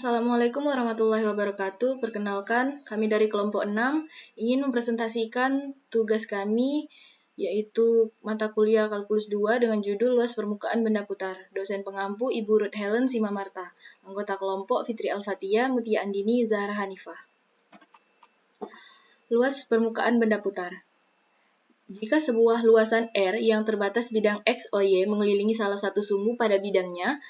Assalamualaikum warahmatullahi wabarakatuh. Perkenalkan, kami dari kelompok 6 ingin mempresentasikan tugas kami, yaitu mata kuliah Kalkulus 2 dengan judul Luas Permukaan Benda Putar. Dosen pengampu Ibu Ruth Helen Simamarta. Anggota kelompok Fitri Al-Fatihah, Mutia Andini, Zahra Hanifah. Luas permukaan benda putar. Jika sebuah luasan R yang terbatas bidang X, O, Y mengelilingi salah satu sumbu pada bidangnya,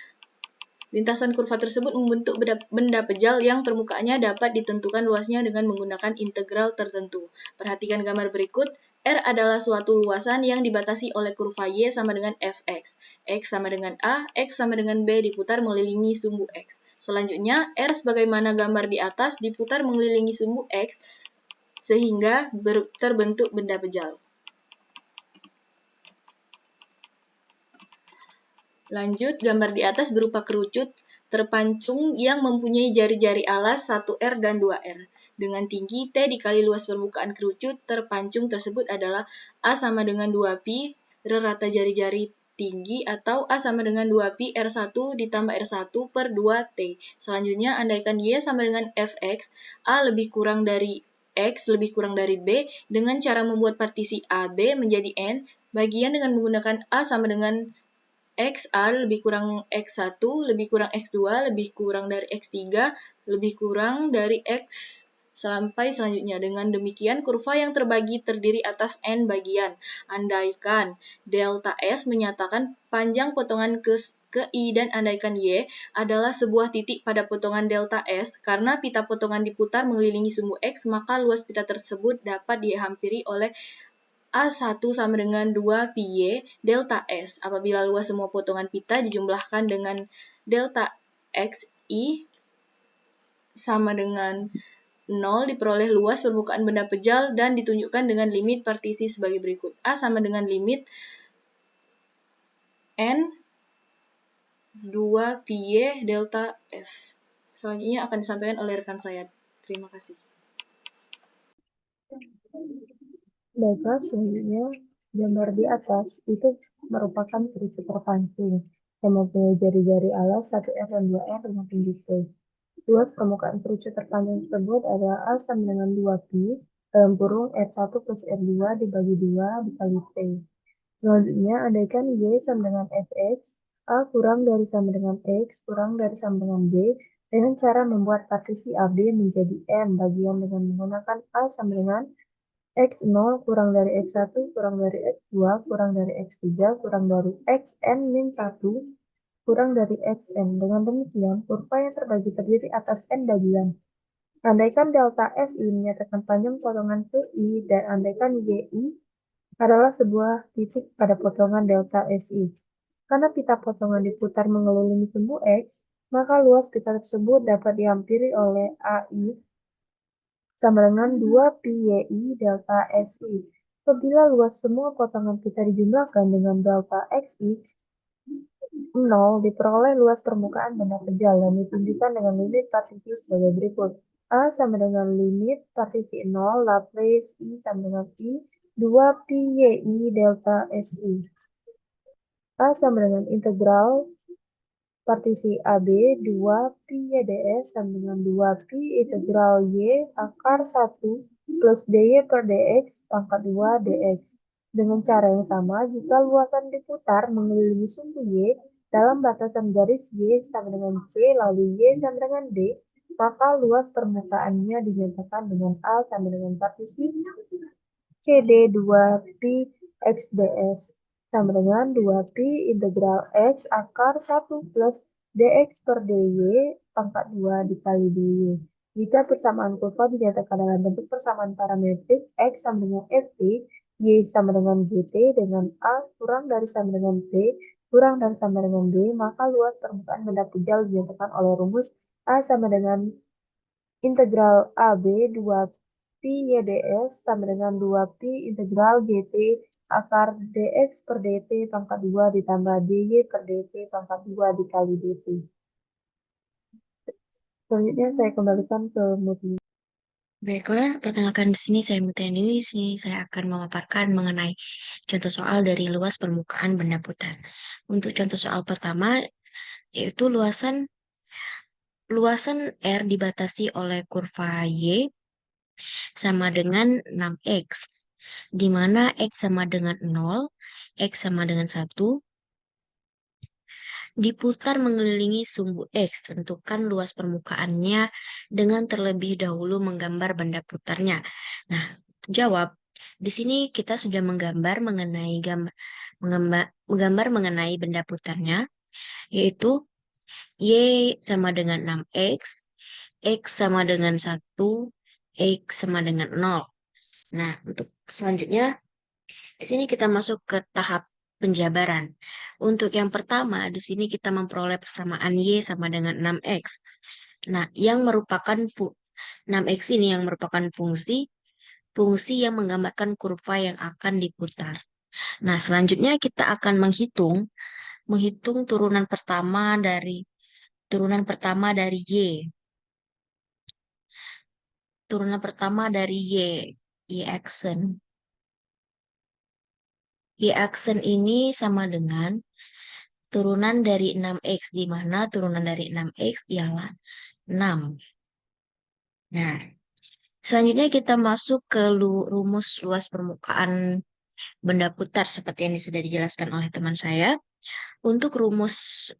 lintasan kurva tersebut membentuk benda pejal yang permukaannya dapat ditentukan luasnya dengan menggunakan integral tertentu. Perhatikan gambar berikut. R adalah suatu luasan yang dibatasi oleh kurva Y sama dengan Fx. X sama dengan A, X sama dengan B diputar mengelilingi sumbu X. Selanjutnya, R sebagaimana gambar di atas diputar mengelilingi sumbu X sehingga terbentuk benda pejal. Lanjut, gambar di atas berupa kerucut terpancung yang mempunyai jari-jari alas 1R dan 2R. Dengan tinggi T dikali luas permukaan kerucut terpancung tersebut adalah A sama dengan 2pi rata jari-jari tinggi atau A sama dengan 2pi R1 ditambah R1 per 2T. Selanjutnya, andaikan Y sama dengan Fx, A lebih kurang dari X lebih kurang dari B dengan cara membuat partisi AB menjadi N, bagian dengan menggunakan A sama dengan XA lebih kurang X1, lebih kurang X2, lebih kurang dari X3, lebih kurang dari X sampai selanjutnya. Dengan demikian, kurva yang terbagi terdiri atas N bagian. Andaikan delta S menyatakan panjang potongan ke I dan andaikan Y adalah sebuah titik pada potongan delta S, karena pita potongan diputar mengelilingi sumbu X, maka luas pita tersebut dapat dihampiri oleh A1 sama dengan 2pi delta S. Apabila luas semua potongan pita dijumlahkan dengan delta XI sama dengan 0, diperoleh luas permukaan benda pejal dan ditunjukkan dengan limit partisi sebagai berikut. A sama dengan limit N 2pi delta S. Selanjutnya akan disampaikan oleh rekan saya. Terima kasih. Baiklah, selanjutnya gambar di atas itu merupakan kerucut terpancung yang mempunyai jari-jari alas 1R dan 2R dengan tinggi T. Luas permukaan kerucut terpancung tersebut adalah A sama dengan 2pi dalam kurung R1 plus R2 dibagi 2 dikali T. Selanjutnya, andaikan Y sama dengan Fx, A kurang dari sama dengan X kurang dari sama dengan B dengan cara membuat partisi AB menjadi N bagian dengan menggunakan A sama dengan X0 kurang dari X1 kurang dari X2 kurang dari X3 kurang dari Xn min 1 kurang dari Xn. Dengan demikian, kurva yang terbagi terdiri atas N bagian. Andaikan delta SI menyatakan panjang potongan PI dan andaikan YI adalah sebuah titik pada potongan delta SI. Karena pita potongan diputar mengelilingi sumbu X, maka luas pita tersebut dapat dihampiri oleh AI sama dengan 2pi delta SI. Apabila luas semua potongan pita dijumlahkan dengan delta XI, 0 diperoleh luas permukaan benda pejal dan ditunjukkan dengan limit partisi sebagai berikut. A sama dengan limit partisi 0 Laplace I sama dengan I 2pi delta SI. A sama dengan integral partisi AB 2pi ds sama dengan 2pi integral Y akar 1 plus dy per dx pangkat 2 dx. Dengan cara yang sama, jika luasan diputar mengelilingi sumbu Y dalam batasan garis Y sama dengan C lalu Y sama dengan D, maka luas permukaannya dinyatakan dengan A sama dengan partisi CD 2pi x ds sama dengan 2pi integral x akar 1 plus dx per dy pangkat 2 dikali dy. Jika persamaan kurva dinyatakan dalam bentuk persamaan parametrik x sama dengan ft, y sama dengan gt dengan a kurang dari sama dengan b kurang dari sama dengan b, maka luas permukaan benda pejal dinyatakan oleh rumus a sama dengan integral ab 2pi ds sama dengan 2pi integral gt akar dx per dt pangkat 2 ditambah dy per dt pangkat 2 dikali dt. Selanjutnya saya kembalikan ke Mutia. Baiklah, perkenalkan di sini saya Mutia Andini. Di sini saya akan memaparkan mengenai contoh soal dari luas permukaan benda putar. Untuk contoh soal pertama, yaitu luasan luasan R dibatasi oleh kurva Y sama dengan 6X, di mana X sama dengan 0, X sama dengan 1, diputar mengelilingi sumbu X. Tentukan luas permukaannya dengan terlebih dahulu menggambar benda putarnya. Nah, jawab. Di sini kita sudah menggambar mengenai benda putarnya, yaitu Y sama dengan 6X, X sama dengan 1, X sama dengan 0. Nah, untuk selanjutnya, di sini kita masuk ke tahap penjabaran. Untuk yang pertama, di sini kita memperoleh persamaan Y sama dengan 6X. Nah, 6X ini yang merupakan fungsi yang menggambarkan kurva yang akan diputar. Nah, selanjutnya kita akan menghitung turunan pertama dari Y. Turunan pertama dari Y aksen. Y aksen ini sama dengan turunan dari 6X, di mana turunan dari 6X ialah 6. Nah, selanjutnya kita masuk ke rumus luas permukaan benda putar seperti yang sudah dijelaskan oleh teman saya. Untuk rumus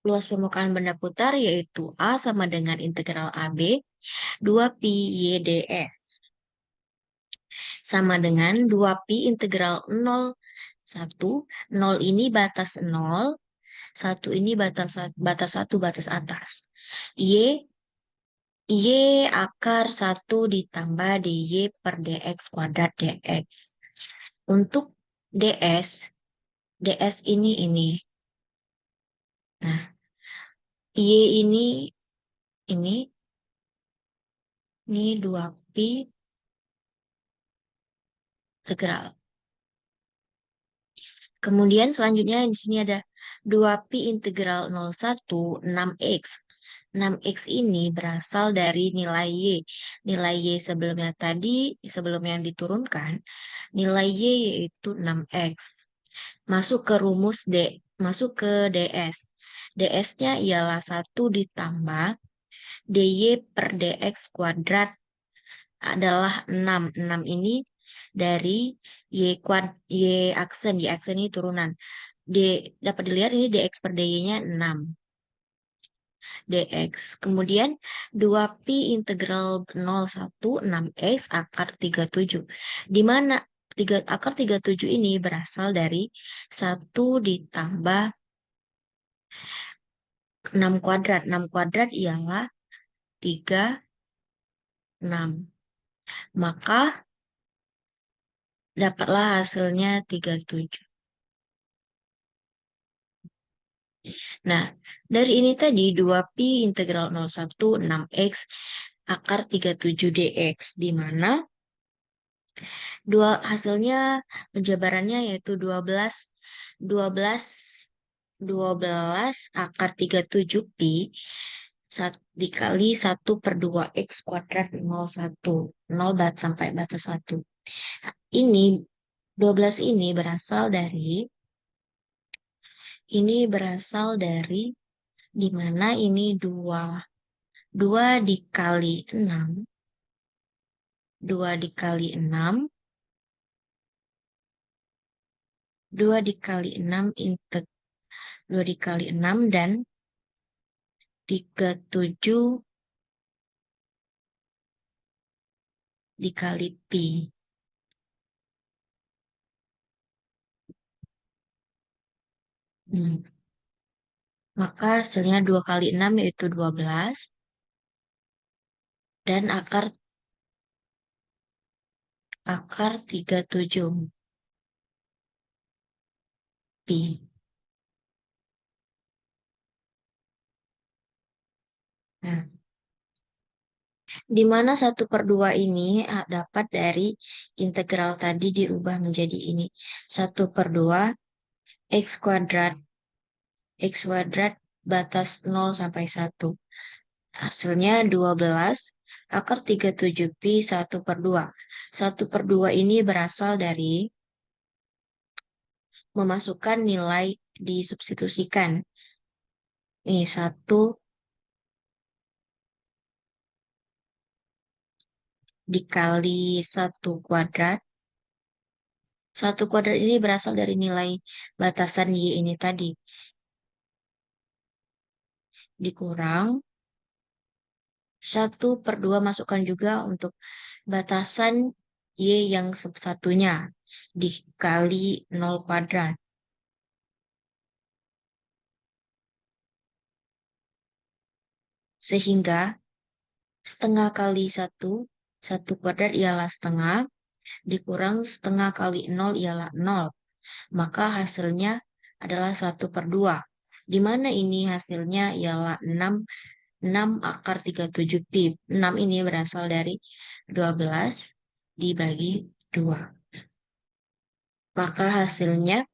luas permukaan benda putar yaitu A sama dengan integral AB 2pi YDS sama dengan 2pi integral 0 1. 0 ini batas 0, 1 ini batas 1 batas atas. Y akar 1 ditambah dy per dx kuadrat dx. Untuk ds ini. Nah, y ini 2pi integral. Kemudian selanjutnya di sini ada 2pi integral 01 6x. 6x ini berasal dari nilai y. Nilai y sebelum yang diturunkan, nilai y yaitu 6x. Masuk ke ds. ds-nya ialah 1 ditambah dy per dx kuadrat adalah 6. 6 ini dari y aksen ini turunan. Dapat dilihat ini dx per dy-nya 6 dx. Kemudian 2pi integral 01 6x akar 37. Di mana akar 37 ini berasal dari 1 ditambah 6 kuadrat. 6 kuadrat ialah 36. Maka dapatlah hasilnya 37. Nah, dari ini tadi 2pi integral 01 6x akar 37 dx, di mana hasilnya penjabarannya yaitu 12 akar 37 pi dikali 1 per 2x kuadrat 01. 0 sampai batas 1. Ini 12 berasal dari di mana ini 2 dikali 6 2 dikali 6 2 dikali 6 2 dikali 6 dan 37 dikali pi. Maka hasilnya 2 kali 6 yaitu 12 dan akar 37 pi. Nah, di mana 1 per 2 ini dapat dari integral tadi diubah menjadi ini. 1 per 2 x kuadrat batas 0 sampai 1. Hasilnya 12 akar 37 pi 1 per 2. 1 per 2 ini berasal dari memasukkan nilai disubstitusikan. Ini 1 dikali 1 kuadrat. 1 kuadrat ini berasal dari nilai batasan Y ini tadi. Dikurang 1/2 masukkan juga untuk batasan Y yang satunya dikali 0 kuadrat. Sehingga setengah kali 1 kuadrat ialah setengah, dikurang setengah kali 0 ialah 0. Maka hasilnya adalah 1/2. Di mana ini hasilnya ialah 6 akar 37 pi. 6 ini berasal dari 12 dibagi 2. Maka hasilnya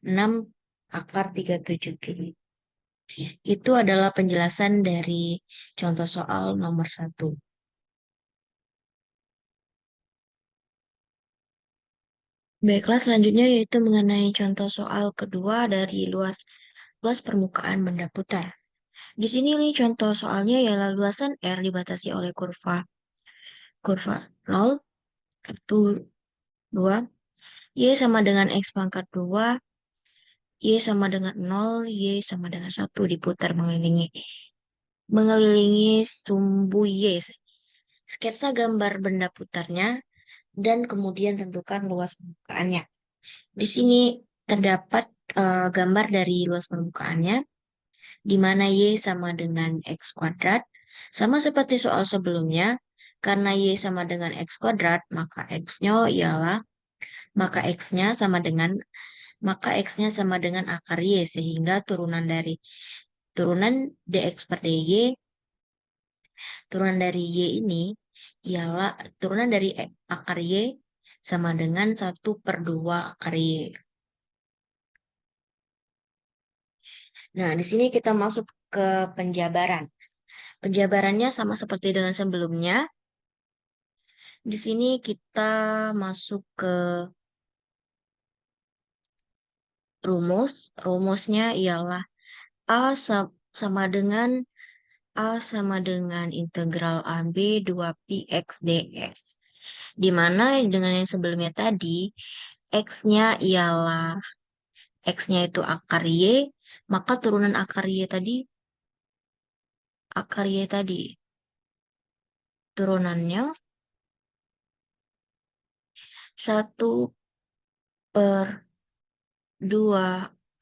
6 akar 37 pi. Itu adalah penjelasan dari contoh soal nomor 1. Baiklah, selanjutnya yaitu mengenai contoh soal kedua dari luas permukaan benda putar. Di sini nih contoh soalnya ialah luasan R dibatasi oleh kurva 0, 1, 2, Y sama dengan X pangkat 2, Y sama dengan 0, Y sama dengan 1 diputar mengelilingi sumbu Y. Sketsa gambar benda putarnya dan kemudian tentukan luas permukaannya. Di sini terdapat gambar dari luas permukaannya, di mana Y sama dengan X kuadrat. Sama seperti soal sebelumnya, karena Y sama dengan X kuadrat, maka X-nya sama dengan akar Y, sehingga turunan dx per dy, turunan dari Y ini ialah turunan dari akar Y sama dengan 1/2 akar Y. Nah, di sini kita masuk ke penjabaran. Penjabarannya sama seperti dengan sebelumnya. Di sini kita masuk ke rumus. Rumusnya ialah A sama dengan integral AB 2pi x dx. Di mana dengan yang sebelumnya tadi, X-nya itu akar Y, maka turunan akar Y tadi, turunannya 1/2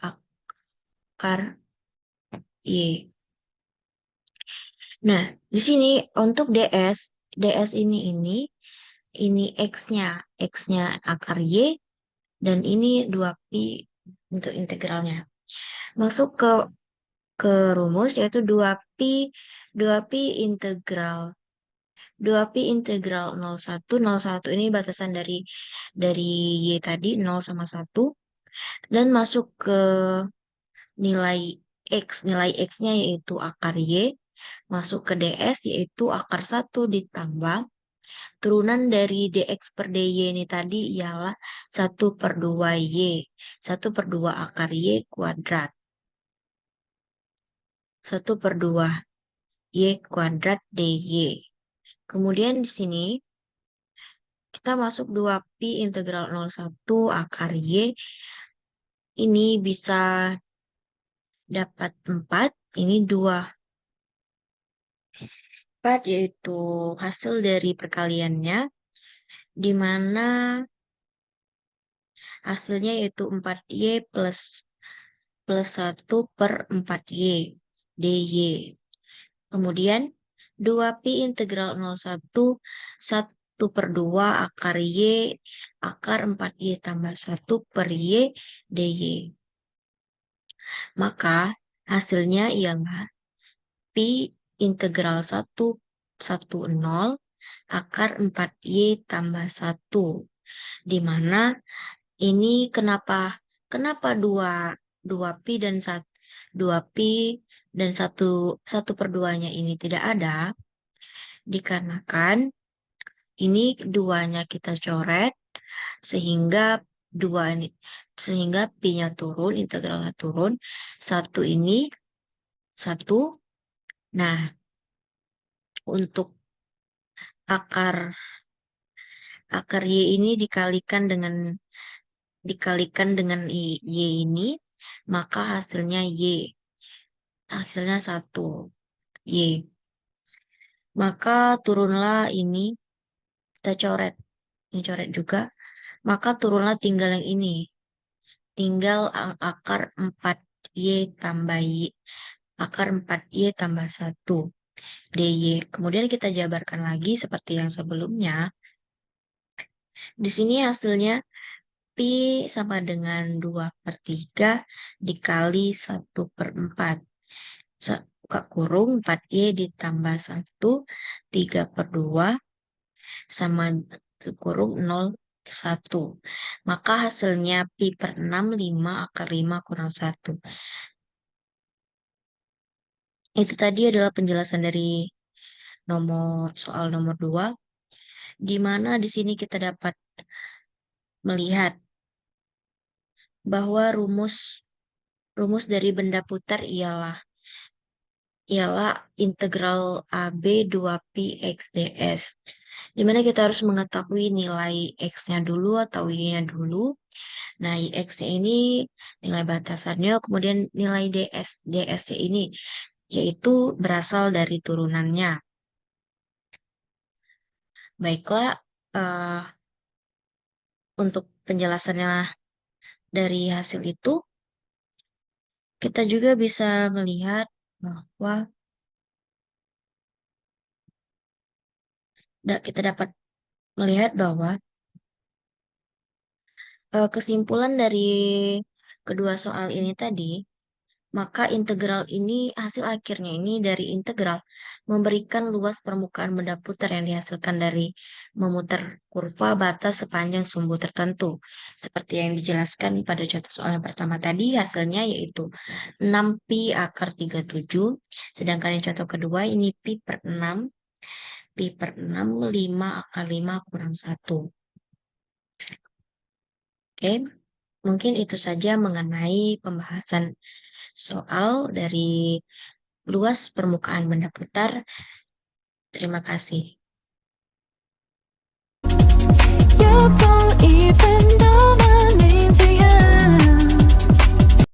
akar Y. Nah, di sini untuk ds ini X-nya akar Y, dan ini 2pi untuk integralnya. Masuk ke rumus yaitu 2pi integral 01. Ini batasan dari Y tadi 0 sama 1, dan masuk ke nilai nilai X-nya yaitu akar Y, masuk ke ds yaitu akar 1 ditambah turunan dari dx per dy ini tadi ialah 1/2 Y, 1/2 akar Y kuadrat. 1/2 Y kuadrat dy. Kemudian di sini kita masuk 2pi integral 01 akar Y. Ini bisa dapat 4. Ini 2. 4 yaitu hasil dari perkaliannya, di mana hasilnya yaitu 4Y plus 1/4Y dy. Kemudian 2pi integral 01 1/2 akar Y akar 4Y tambah 1/Y dy. Maka hasilnya ialah pi integral 1/10 akar 4Y tambah 1. Di mana ini kenapa 2pi dan 1/2-nya ini tidak ada? Dikarenakan ini 2-nya kita coret sehingga pi-nya turun, integralnya turun. 1 ini 1. Nah, untuk akar Akar Y ini dikalikan dengan Y ini, maka hasilnya Y. Hasilnya 1 Y. Maka turunlah ini, kita coret. Ini coret juga. Maka turunlah tinggal yang ini. Tinggal akar 4Y tambah Y. Akar 4Y tambah 1 DY. Kemudian kita jabarkan lagi seperti yang sebelumnya. Di sini hasilnya Pi sama dengan 2/3 dikali 1/4. Buka kurung 4Y ditambah 1, 3/2 sama kurung 0,1. Maka hasilnya Pi per 6, 5 akar 5 kurang 1. Itu tadi adalah penjelasan dari soal nomor 2, di mana di sini kita dapat melihat bahwa rumus dari benda putar ialah integral AB 2Pi X ds. Dimana kita harus mengetahui nilai X-nya dulu atau Y-nya dulu. Nah, X-nya ini nilai batasannya, kemudian nilai ds-nya ini, yaitu berasal dari turunannya. Baiklah, untuk penjelasannya dari hasil itu, kita juga bisa melihat bahwa kita dapat melihat bahwa kesimpulan dari kedua soal ini tadi, maka integral ini, hasil akhirnya ini dari integral memberikan luas permukaan benda putar yang dihasilkan dari memutar kurva batas sepanjang sumbu tertentu. Seperti yang dijelaskan pada contoh soal yang pertama tadi, hasilnya yaitu 6Pi akar 37, sedangkan yang contoh kedua ini Pi per 6, 5 akar 5 kurang 1. Oke, mungkin itu saja mengenai pembahasan soal dari luas permukaan benda putar. Terima kasih. You don't even know my name, do you?